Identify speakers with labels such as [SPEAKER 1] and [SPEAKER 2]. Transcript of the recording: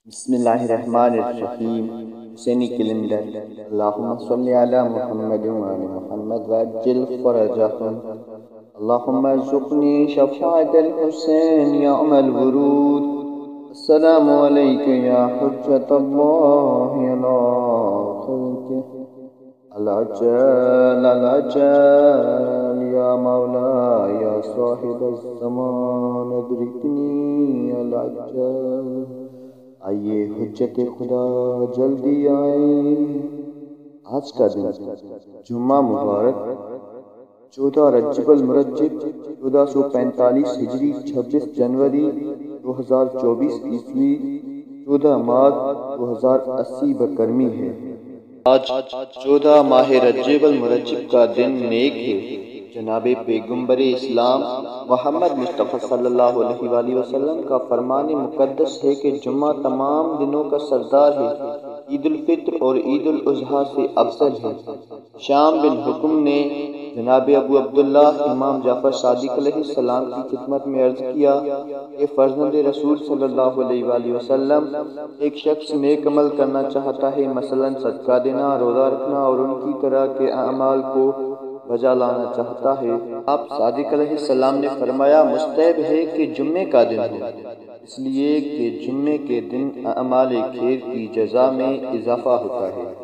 [SPEAKER 1] بسم اللہ الرحمن الرحیم حسینی کیلنڈر اللہم صلی علی محمد وعلی محمد وعجل فرجہم اللہم ارزقنی شفاعت الحسین یوم الورود السلام علیک یا حجت اللہ علی خلقہ العجل العجل یا مولا یا صاحب الزمان ادرکنی العجل۔ آئیے حجت خدا جلدی آئے۔ آج کا دن جمعہ مبارک 14 رجب المرجب 1445 ہجری 26 جنوری 2024 عیسوی 14 مارچ 2080 بکرمی ہے۔ آج 14 ماہ رجب المرجب کا دن نیک ہے۔ جناب پیغمبر اسلام محمد مصطفیٰ صلی اللہ علیہ وآلہ وسلم کا فرمان مقدس ہے کہ جمعہ تمام دنوں کا سردار ہے، عید الفطر اور عید الاضحیٰ سے افضل ہے۔ شام بن حکم نے جناب ابو عبداللہ امام جعفر صادق علیہ السلام کی خدمت میں عرض کیا کہ فرزند رسول صلی اللہ علیہ وآلہ وسلم ایک شخص نیک عمل کرنا چاہتا ہے، مثلا صدقہ دینا، روزہ رکھنا اور ان کی طرح کے اعمال کو بجا لانا چاہتا ہے۔ آپ صادق علیہ السلام نے فرمایا مستحب ہے کہ جمعے کا دن ہو، اس لیے کہ جمعے کے دن اعمال خیر کی جزا میں اضافہ ہوتا ہے۔